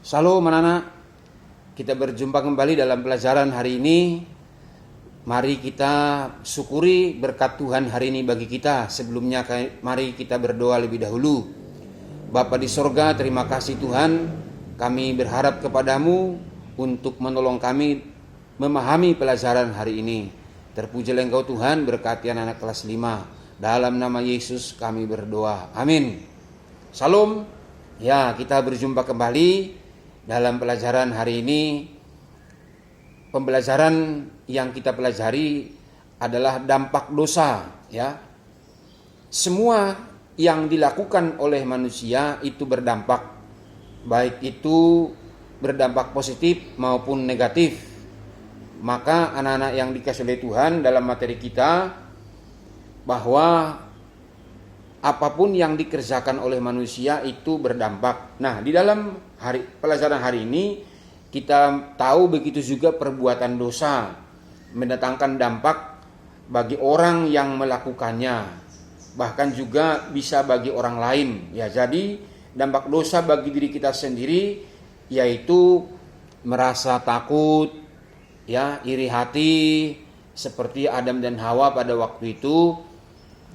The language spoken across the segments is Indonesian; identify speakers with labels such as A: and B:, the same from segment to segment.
A: Shalom anak-anak, kita berjumpa kembali dalam pelajaran hari ini. Mari kita syukuri berkat Tuhan hari ini bagi kita. Sebelumnya mari kita berdoa lebih dahulu. Bapa di sorga, terima kasih Tuhan. Kami berharap kepadamu untuk menolong kami memahami pelajaran hari ini. Terpujilah Engkau Tuhan, berkati anak-anak kelas 5. Dalam nama Yesus kami berdoa. Amin. Salam. Ya, kita berjumpa kembali dalam pelajaran hari ini. Pembelajaran yang kita pelajari adalah dampak dosa, ya. Semua yang dilakukan oleh manusia itu berdampak, baik itu berdampak positif maupun negatif. Maka anak-anak yang dikasihi oleh Tuhan, dalam materi kita bahwa apapun yang dikerjakan oleh manusia itu berdampak. Nah, di dalam pelajaran hari ini kita tahu begitu juga perbuatan dosa mendatangkan dampak bagi orang yang melakukannya, bahkan juga bisa bagi orang lain. Ya, jadi dampak dosa bagi diri kita sendiri yaitu merasa takut, ya, iri hati, seperti Adam dan Hawa pada waktu itu.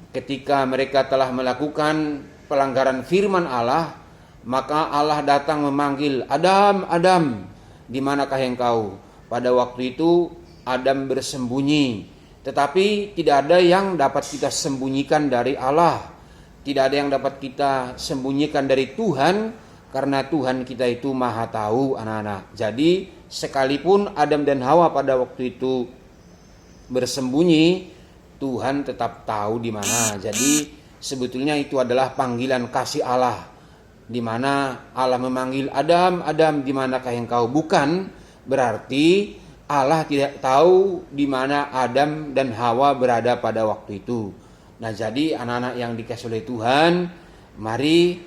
A: Ketika mereka telah melakukan pelanggaran firman Allah, maka Allah datang memanggil, Adam, Adam, di manakah engkau? Pada waktu itu Adam bersembunyi, tetapi tidak ada yang dapat kita sembunyikan dari Allah. Tidak ada yang dapat kita sembunyikan dari Tuhan, karena Tuhan kita itu maha tahu, anak-anak. Jadi sekalipun Adam dan Hawa pada waktu itu bersembunyi, Tuhan tetap tahu di mana. Jadi sebetulnya itu adalah panggilan kasih Allah, di mana Allah memanggil Adam, Adam, di manakah engkau? Bukan berarti Allah tidak tahu di mana Adam dan Hawa berada pada waktu itu. Nah, jadi anak-anak yang dikasihi oleh Tuhan, mari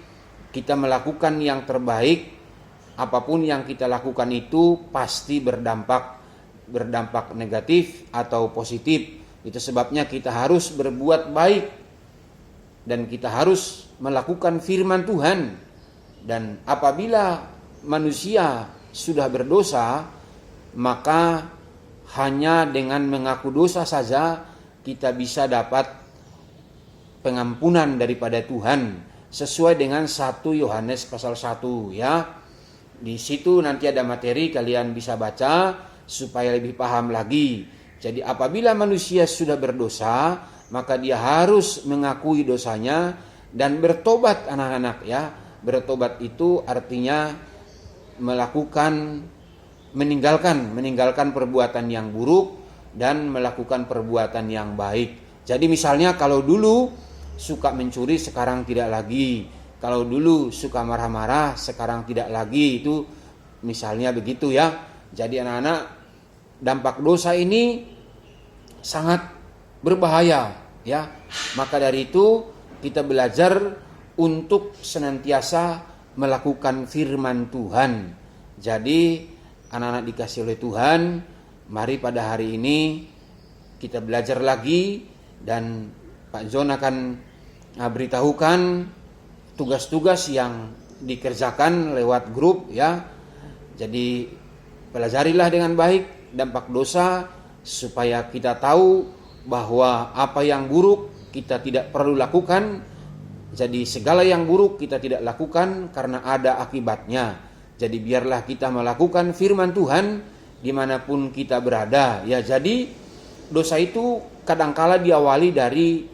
A: kita melakukan yang terbaik. Apapun yang kita lakukan itu pasti berdampak negatif atau positif. Itu sebabnya kita harus berbuat baik dan kita harus melakukan firman Tuhan. Dan apabila manusia sudah berdosa, maka hanya dengan mengaku dosa saja kita bisa dapat pengampunan daripada Tuhan, sesuai dengan 1 Yohanes pasal 1, ya. Di situ nanti ada materi, kalian bisa baca supaya lebih paham lagi. Jadi apabila manusia sudah berdosa, maka dia harus mengakui dosanya dan bertobat, anak-anak, ya. Bertobat itu artinya meninggalkan perbuatan yang buruk dan melakukan perbuatan yang baik. Jadi misalnya kalau dulu suka mencuri, sekarang tidak lagi. Kalau dulu suka marah-marah, sekarang tidak lagi. Itu misalnya begitu, ya. Jadi anak-anak, dampak dosa ini sangat berbahaya, ya. Maka dari itu kita belajar untuk senantiasa melakukan firman Tuhan. Jadi anak-anak dikasihi oleh Tuhan, mari pada hari ini kita belajar lagi, dan Pak John akan beritahukan tugas-tugas yang dikerjakan lewat grup, ya. Jadi pelajarilah dengan baik dampak dosa, supaya kita tahu bahwa apa yang buruk kita tidak perlu lakukan. Jadi segala yang buruk kita tidak lakukan karena ada akibatnya. Jadi biarlah kita melakukan firman Tuhan dimanapun kita berada, ya. Jadi dosa itu kadangkala diawali dari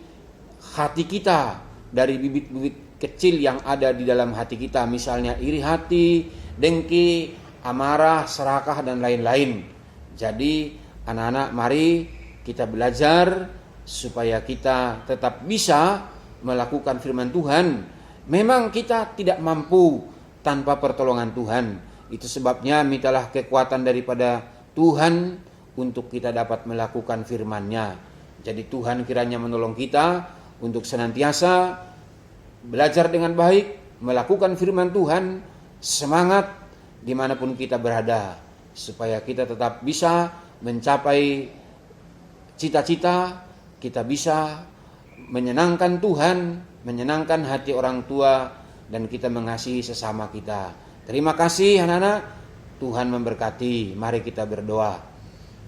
A: hati kita, dari bibit-bibit kecil yang ada di dalam hati kita. Misalnya iri hati, dengki, amarah, serakah, dan lain-lain. Jadi anak-anak, mari kita belajar supaya kita tetap bisa melakukan firman Tuhan. Memang kita tidak mampu tanpa pertolongan Tuhan. Itu sebabnya mintalah kekuatan daripada Tuhan untuk kita dapat melakukan firman-Nya. Jadi Tuhan kiranya menolong kita untuk senantiasa belajar dengan baik, melakukan firman Tuhan, semangat dimanapun kita berada, supaya kita tetap bisa mencapai cita-cita, kita bisa menyenangkan Tuhan, menyenangkan hati orang tua, dan kita mengasihi sesama kita. Terima kasih anak-anak, Tuhan memberkati. Mari kita berdoa.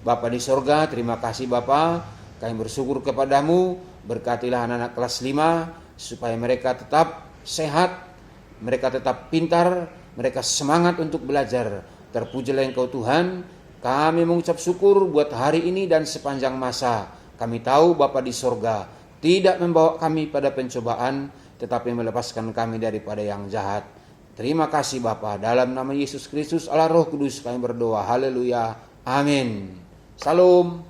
A: Bapa di sorga, terima kasih Bapa, kami bersyukur kepadamu. Berkatilah anak-anak kelas 5 supaya mereka tetap sehat, mereka tetap pintar, mereka semangat untuk belajar. Terpujilah Engkau Tuhan. Kami mengucap syukur buat hari ini dan sepanjang masa. Kami tahu Bapa di sorga tidak membawa kami pada pencobaan, tetapi melepaskan kami daripada yang jahat. Terima kasih Bapa, dalam nama Yesus Kristus Allah Roh Kudus kami berdoa. Haleluya. Amin. Salam.